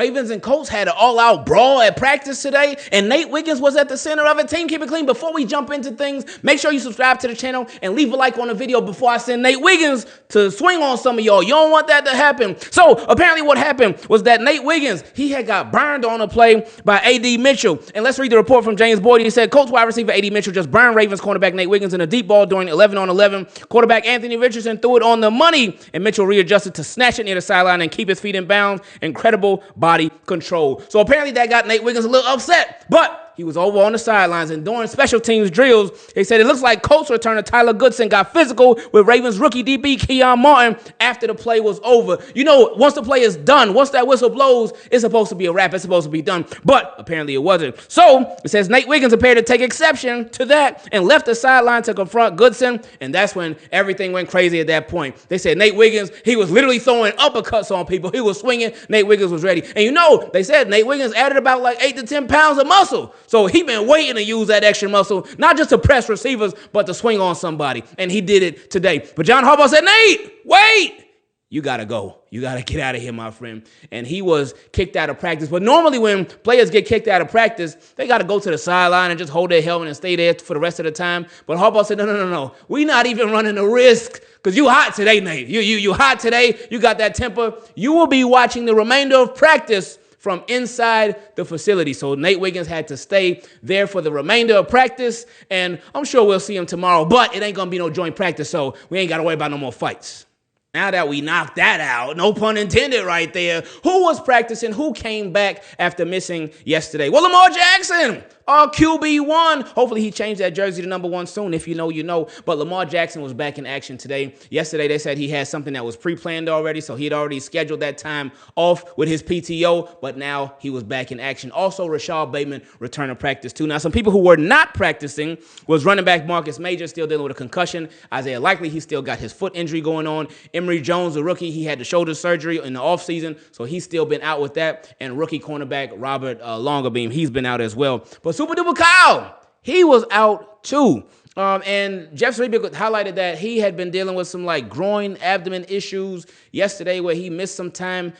Ravens and Colts had an all-out brawl at practice today, and Nate Wiggins was at the center of it. Team, keep it clean. Before we jump into things, make sure you subscribe to the channel and leave a like on the video before I send Nate Wiggins to swing on some of y'all. You don't want that to happen. So apparently what happened was that Nate Wiggins, he had got burned on a play by A.D. Mitchell. And let's read the report from James Boyd. He said, Colts wide receiver A.D. Mitchell just burned Ravens cornerback Nate Wiggins in a deep ball during 11-on-11. Quarterback Anthony Richardson threw it on the money, and Mitchell readjusted to snatch it near the sideline and keep his feet in bounds. Incredible body control. So apparently that got Nate Wiggins a little upset, but he was over on the sidelines, and during special teams drills, they said it looks like Colts returner Tyler Goodson got physical with Ravens rookie DB Keon Martin after the play was over. You know, once the play is done, once that whistle blows, it's supposed to be a wrap. It's supposed to be done, but apparently it wasn't. So it says Nate Wiggins appeared to take exception to that and left the sideline to confront Goodson, and that's when everything went crazy at that point. They said Nate Wiggins, he was literally throwing uppercuts on people. He was swinging. Nate Wiggins was ready. And you know, they said Nate Wiggins added about like 8 to 10 pounds of muscle. So he been waiting to use that extra muscle, not just to press receivers, but to swing on somebody. And he did it today. But John Harbaugh said, Nate, wait. You got to go. You got to get out of here, my friend. And he was kicked out of practice. But normally when players get kicked out of practice, they got to go to the sideline and just hold their helmet and stay there for the rest of the time. But Harbaugh said, no. We're not even running the risk because you hot today, Nate. You hot today. You got that temper. You will be watching the remainder of practice from inside the facility. So Nate Wiggins had to stay there for the remainder of practice, and I'm sure we'll see him tomorrow, but it ain't going to be no joint practice, so we ain't got to worry about no more fights. Now that we knocked that out, no pun intended right there, who was practicing? Who came back after missing yesterday? Well, Lamar Jackson, our QB1. Hopefully he changed that jersey to number 1 soon. If you know, you know. But Lamar Jackson was back in action today. Yesterday they said he had something that was pre-planned already, so he had already scheduled that time off with his PTO, but now he was back in action. Also, Rashad Bateman returned to practice too. Now, some people who were not practicing was running back Marcus Major, still dealing with a concussion. Isaiah Likely, he still got his foot injury going on. Emory Jones, the rookie, he had the shoulder surgery in the offseason, so he's still been out with that. And rookie cornerback Robert Longerbeam, he's been out as well. But Super Duper Kyle, he was out too. And Jeff Saturday highlighted that he had been dealing with some like groin abdomen issues yesterday where he missed some time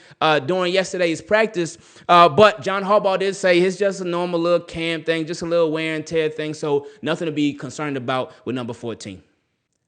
during yesterday's practice. But John Harbaugh did say it's just a normal little camp thing, just a little wear and tear thing. So nothing to be concerned about with number 14.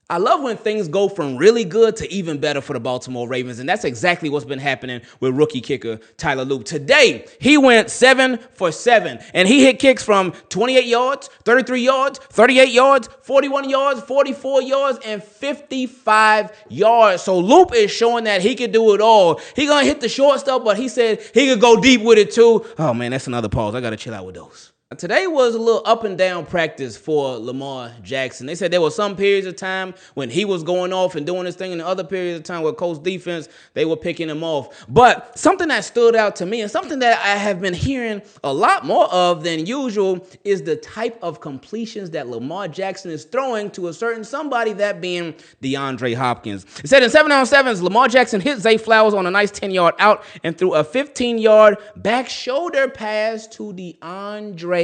I love when things go from really good to even better for the Baltimore Ravens, and that's exactly what's been happening with rookie kicker Tyler Loop. Today, he went 7 for 7, and he hit kicks from 28 yards, 33 yards, 38 yards, 41 yards, 44 yards, and 55 yards. So Loop is showing that he can do it all. He gonna hit the short stuff, but he said he could go deep with it too. Oh man, that's another pause. I gotta chill out with those. Today was a little up and down practice for Lamar Jackson. They said there were some periods of time when he was going off and doing his thing, and other periods of time where Colts defense, they were picking him off. But something that stood out to me and something that I have been hearing a lot more of than usual is the type of completions that Lamar Jackson is throwing to a certain somebody, that being DeAndre Hopkins. It said in 7-on-7s, Lamar Jackson hit Zay Flowers on a nice 10-yard out and threw a 15-yard back shoulder pass to DeAndre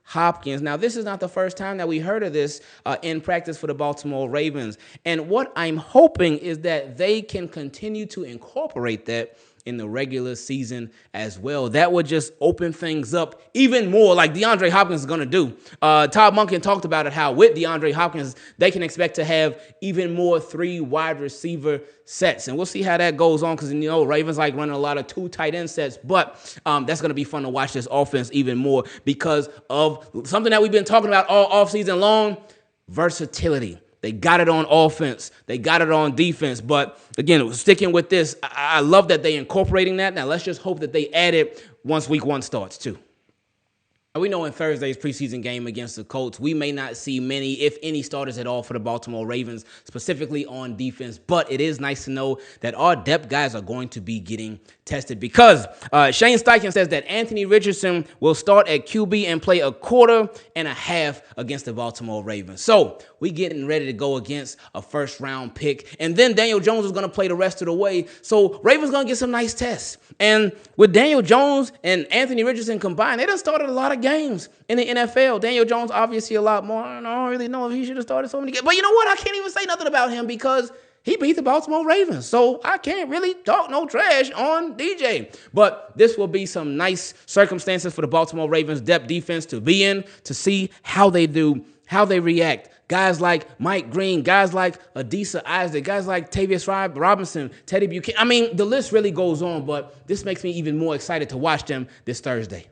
Hopkins. Now, this is not the first time that we heard of this in practice for the Baltimore Ravens. And what I'm hoping is that they can continue to incorporate that in the regular season as well. That would just open things up even more, like DeAndre Hopkins is going to do. Todd Monken talked about it, how with DeAndre Hopkins, they can expect to have even more 3 wide receiver sets. And we'll see how that goes on because, you know, Ravens like running a lot of 2 tight end sets. But that's going to be fun to watch this offense even more because of something that we've been talking about all offseason long, versatility. They got it on offense. They got it on defense. But, again, sticking with this, I love that they're incorporating that. Now, let's just hope that they add it once week 1 starts, too. We know in Thursday's preseason game against the Colts, we may not see many, if any, starters at all for the Baltimore Ravens, specifically on defense. But it is nice to know that our depth guys are going to be getting tested because Shane Steichen says that Anthony Richardson will start at QB and play a quarter and a half against the Baltimore Ravens. So we getting ready to go against a first-round pick. And then Daniel Jones is going to play the rest of the way. So Ravens going to get some nice tests. And with Daniel Jones and Anthony Richardson combined, they done started a lot of games in the NFL. Daniel Jones, obviously, a lot more. I don't really know if he should have started so many games. But you know what? I can't even say nothing about him because he beat the Baltimore Ravens. So I can't really talk no trash on DJ. But this will be some nice circumstances for the Baltimore Ravens depth defense to be in, to see how they do, how they react. Guys like Mike Green, guys like Adisa Isaac, guys like Tavius Robinson, Teddy Buchanan. I mean, the list really goes on, but this makes me even more excited to watch them this Thursday.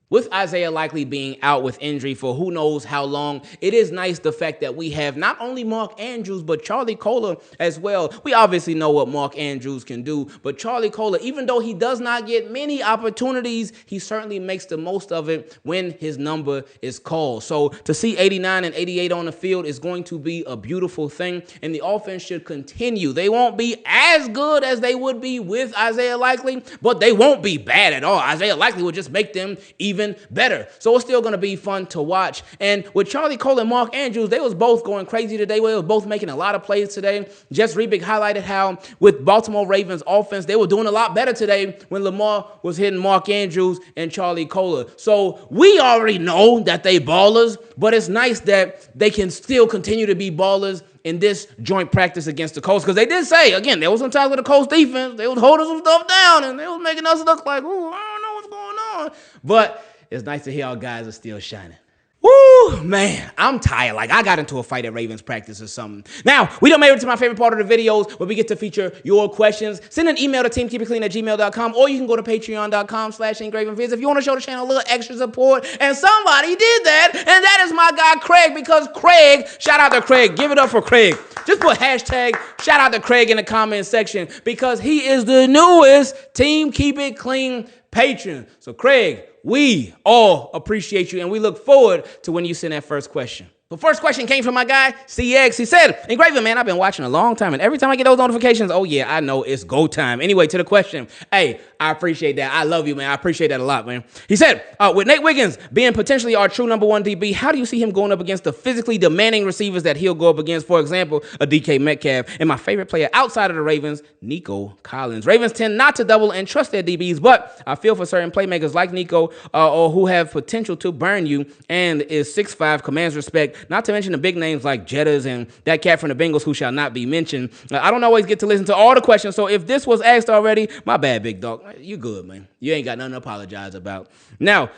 With Isaiah likely being out with injury for who knows how long, it is nice the fact that we have not only Mark Andrews, but Charlie Kolar as well. We obviously know what Mark Andrews can do, but Charlie Kolar, even though he does not get many opportunities, he certainly makes the most of it when his number is called. So to see 89 and 88 on the field is going to be a beautiful thing, and the offense should continue. They won't be as good as they would be with Isaiah Likely, but they won't be bad at all. Isaiah Likely will just make them even better. So it's still going to be fun to watch. And with Charlie Kolar and Mark Andrews, they was both going crazy today. They were both making a lot of plays today. Jess Rebick highlighted how with Baltimore Ravens offense, they were doing a lot better today when Lamar was hitting Mark Andrews and Charlie Kolar. So we already know that they ballers, but it's nice that they can still continue to be ballers in this joint practice against the Colts, because they did say, again, there was some times with the Colts defense, they was holding some stuff down, and they was making us look like, ooh, I don't know what's going on. But it's nice to hear our guys are still shining. Woo, man, I'm tired. Like, I got into a fight at Ravens practice or something. Now, we done made it to my favorite part of the videos where we get to feature your questions. Send an email to teamkeepitclean@gmail.com, or you can go to patreon.com/Ingravenvids if you want to show the channel a little extra support. And somebody did that, and that is my guy Craig, because Craig, shout out to Craig. Give it up for Craig. Just put hashtag shout out to Craig in the comment section, because he is the newest Team Keep It Clean patron. So Craig, we all appreciate you, and we look forward to when you send that first question. The first question came from my guy, CX. He said, Ingraven, man, I've been watching a long time, and every time I get those notifications, oh yeah, I know it's go time. Anyway, to the question, hey, I appreciate that. I love you, man. I appreciate that a lot, man. He said, with Nate Wiggins being potentially our true number one DB, how do you see him going up against the physically demanding receivers that he'll go up against? For example, a DK Metcalf, and my favorite player outside of the Ravens, Nico Collins. Ravens tend not to double and trust their DBs, but I feel for certain playmakers like Nico or who have potential to burn you and is 6'5", commands respect, not to mention the big names like Jettas and that cat from the Bengals who shall not be mentioned. I don't always get to listen to all the questions, so if this was asked already, my bad, big dog. You good, man. You ain't got nothing to apologize about. Now,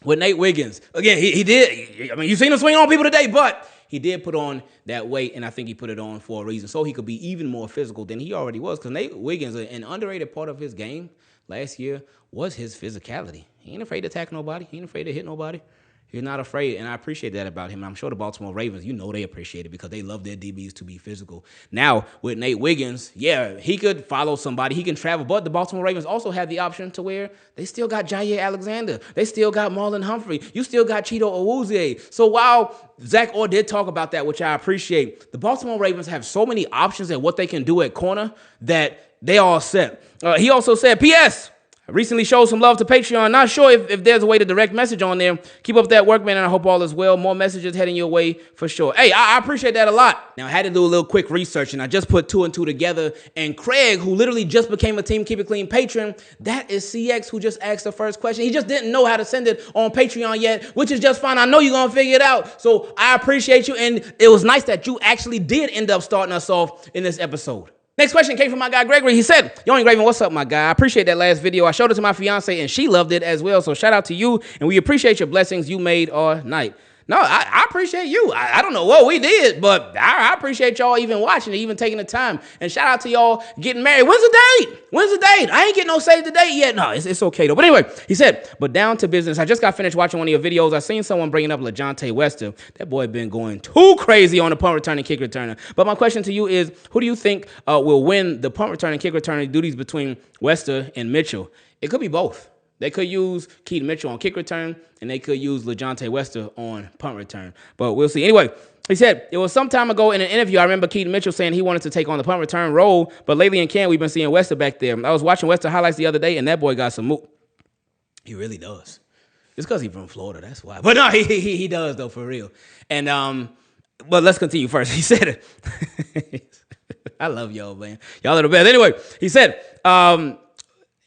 with Nate Wiggins, again, he did, I mean, you've seen him swing on people today, but he did put on that weight, and I think he put it on for a reason, so he could be even more physical than he already was, because Nate Wiggins, an underrated part of his game last year was his physicality. He ain't afraid to attack nobody. He ain't afraid to hit nobody. He's not afraid, and I appreciate that about him. I'm sure the Baltimore Ravens, you know they appreciate it because they love their DBs to be physical. Now, with Nate Wiggins, yeah, he could follow somebody. He can travel, but the Baltimore Ravens also have the option to where they still got Jair Alexander. They still got Marlon Humphrey. You still got Cheeto Awuzie. So while Zach Orr did talk about that, which I appreciate, the Baltimore Ravens have so many options at what they can do at corner that they all set. He also said, P.S., I recently showed some love to Patreon. Not sure if there's a way to direct message on there. Keep up that work, man, and I hope all is well. More messages heading your way for sure. Hey, I appreciate that a lot. Now, I had to do a little quick research, and I just put 2 and 2 together. And Craig, who literally just became a Team Keep It Clean patron, that is CX, who just asked the first question. He just didn't know how to send it on Patreon yet, which is just fine. I know you're going to figure it out. So I appreciate you, and it was nice that you actually did end up starting us off in this episode. Next question came from my guy, Gregory. He said, Yo, Ingraven, what's up, my guy? I appreciate that last video. I showed it to my fiance, and she loved it as well. So shout out to you, and we appreciate your blessings you made all night. No, I appreciate you. I don't know what we did, but I appreciate y'all even watching it, even taking the time. And shout out to y'all getting married. When's the date? When's the date? I ain't getting no save the date yet. No, it's okay, though. But anyway, he said, but down to business. I just got finished watching one of your videos. I seen someone bringing up LeJohntay Wester. That boy been going too crazy on the punt return and kick returner. But my question to you is, who do you think will win the punt return and kick returner duties between Wester and Mitchell? It could be both. They could use Keaton Mitchell on kick return, and they could use LeJohntay Wester on punt return. But we'll see. Anyway, he said, it was some time ago in an interview, I remember Keaton Mitchell saying he wanted to take on the punt return role, but lately in camp, we've been seeing Wester back there. I was watching Wester highlights the other day, and that boy got some move. He really does. It's because he's from Florida, that's why. But no, he does, though, for real. And, but let's continue first. He said, I love y'all, man. Y'all are the best. Anyway, he said,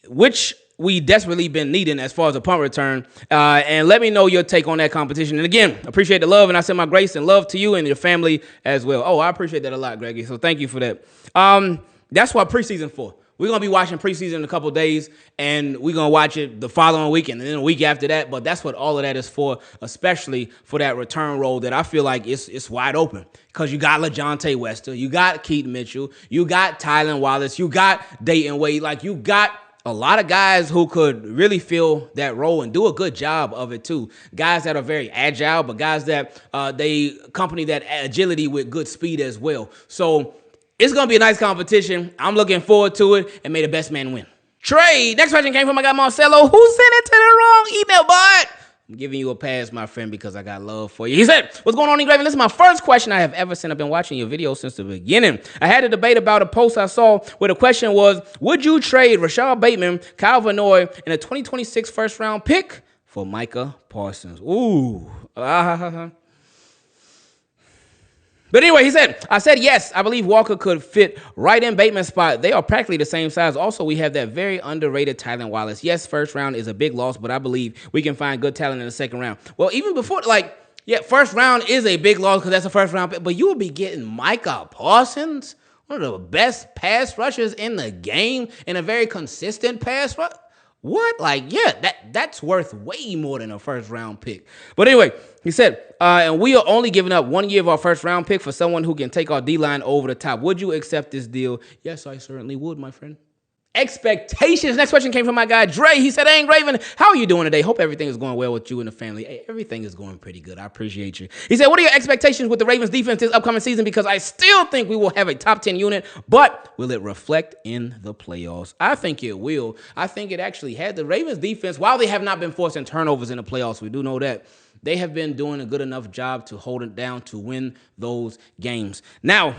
which we desperately been needing as far as a punt return. And let me know your take on that competition. And again, appreciate the love, and I send my grace and love to you and your family as well. Oh, I appreciate that a lot, Greggy. So thank you for that. That's what preseason for. We're going to be watching preseason in a couple days, and we're going to watch it the following week and then a week after that. But that's what all of that is for, especially for that return role that I feel like it's wide open. Because you got LaJohntay Wester, you got Keaton Mitchell, you got Tylan Wallace, you got Dayton Wade. Like, you got a lot of guys who could really fill that role and do a good job of it too. Guys that are very agile, but guys that they accompany that agility with good speed as well. So it's going to be a nice competition. I'm looking forward to it, and may the best man win. Trade. Next question came from my guy Marcelo, who sent it to the wrong email, bud. I'm giving you a pass, my friend, because I got love for you. He said, what's going on, Ingravenvids? This is my first question I have ever sent. I've been watching your videos since the beginning. I had a debate about a post I saw where the question was, would you trade Rashad Bateman, Kyle Van Noy, and a 2026 first-round pick for Micah Parsons? Ooh. But anyway, he said, I said yes. I believe Walker could fit right in Bateman's spot. They are practically the same size. Also, we have that very underrated Tylan Wallace. Yes, first round is a big loss, but I believe we can find good talent in the second round. Well, even before, first round is a big loss because that's a first round pick, but you will be getting Micah Parsons, one of the best pass rushers in the game, and a very consistent pass rush. What? That's worth way more than a first round pick. But anyway, he said, and we are only giving up 1 year of our first round pick for someone who can take our D-line over the top. Would you accept this deal? Yes, I certainly would, my friend. Expectations. Next question came from my guy, Dre. He said, hey, Raven, how are you doing today? Hope everything is going well with you and the family. Hey, everything is going pretty good. I appreciate you. He said, what are your expectations with the Ravens defense this upcoming season? Because I still think we will have a top 10 unit, but will it reflect in the playoffs? I think it will. I think it actually had. The Ravens defense, while they have not been forcing turnovers in the playoffs, we do know that, they have been doing a good enough job to hold it down to win those games. Now,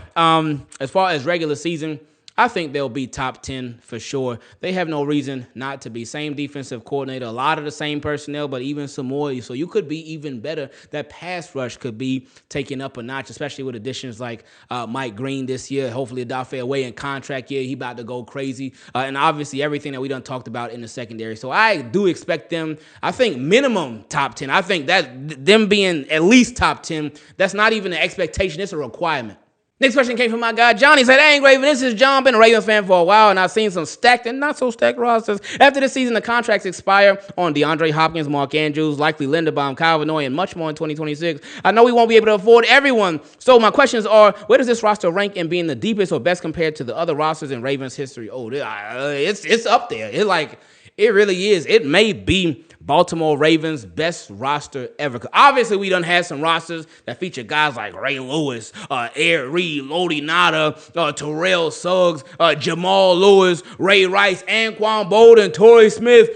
as far as regular season, I think they'll be top 10 for sure. They have no reason not to be. Same defensive coordinator, a lot of the same personnel, but even some more. So you could be even better. That pass rush could be taken up a notch, especially with additions like Mike Green this year. Hopefully, Adafe away in contract year. He about to go crazy. And obviously, everything that we done talked about in the secondary. So I do expect them, I think, minimum top 10. I think that them being at least top 10, that's not even an expectation. It's a requirement. Next question came from my guy, Johnny. He said, hey, Raven, this is John. Been a Ravens fan for a while, and I've seen some stacked and not so stacked rosters. After this season, the contracts expire on DeAndre Hopkins, Mark Andrews, likely Linderbaum, Kyle Van Noy, and much more in 2026. I know we won't be able to afford everyone. So my questions are, where does this roster rank in being the deepest or best compared to the other rosters in Ravens history? Oh, it's up there. It really is. It may be Baltimore Ravens' best roster ever. Obviously, we done had some rosters that feature guys like Ray Lewis, Eric Reed, Lodi Nada, Terrell Suggs, Jamal Lewis, Ray Rice, Anquan Bolden, Torrey Smith,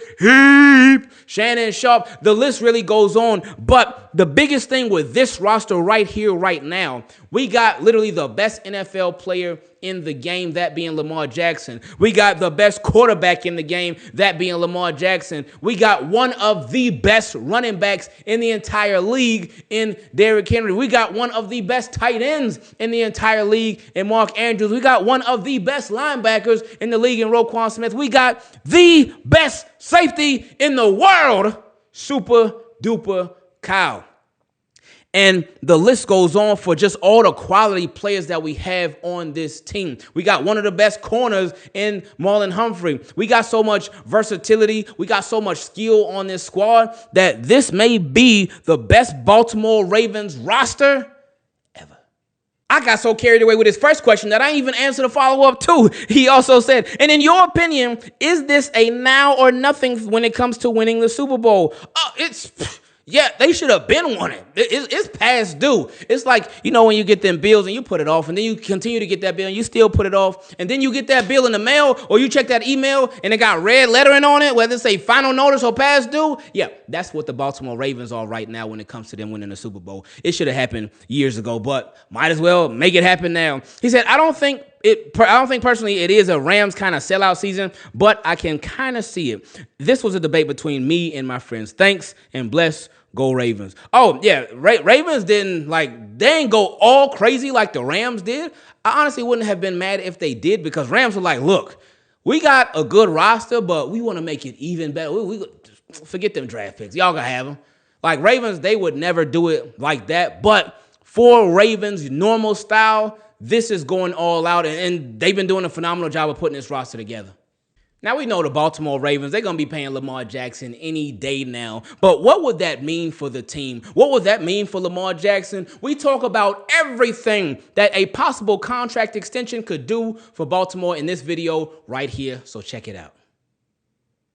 Shannon Sharp. The list really goes on. But the biggest thing with this roster right here, right now, we got literally the best NFL player in the game, that being Lamar Jackson. We got the best quarterback in the game, that being Lamar Jackson. We got one of the best running backs in the entire league in Derrick Henry. We got one of the best tight ends in the entire league in Mark Andrews. We got one of the best linebackers in the league in Roquan Smith. We got the best safety in the world, Super Duper Kyle. And the list goes on for just all the quality players that we have on this team. We got one of the best corners in Marlon Humphrey. We got so much versatility. We got so much skill on this squad that this may be the best Baltimore Ravens roster ever. I got so carried away with his first question that I didn't even answer the follow-up to. He also said, and in your opinion, is this a now or nothing when it comes to winning the Super Bowl? Yeah, they should have been won it. It's past due. It's like, when you get them bills and you put it off, and then you continue to get that bill and you still put it off, and then you get that bill in the mail, or you check that email and it got red lettering on it, whether it's a final notice or past due. Yeah, that's what the Baltimore Ravens are right now when it comes to them winning the Super Bowl. It should have happened years ago, but might as well make it happen now. He said, I don't think personally it is a Rams kind of sellout season, but I can kind of see it. This was a debate between me and my friends. Thanks and bless. Go Ravens. Oh, yeah, Ravens didn't, they didn't go all crazy like the Rams did. I honestly wouldn't have been mad if they did, because Rams were like, look, We got a good roster, but we want to make it even better. We forget them draft picks. Y'all gonna have them. Like Ravens, they would never do it like that. But for Ravens' normal style, this is going all out, and they've been doing a phenomenal job of putting this roster together. Now, we know the Baltimore Ravens, they're going to be paying Lamar Jackson any day now. But what would that mean for the team? What would that mean for Lamar Jackson? We talk about everything that a possible contract extension could do for Baltimore in this video right here, so check it out.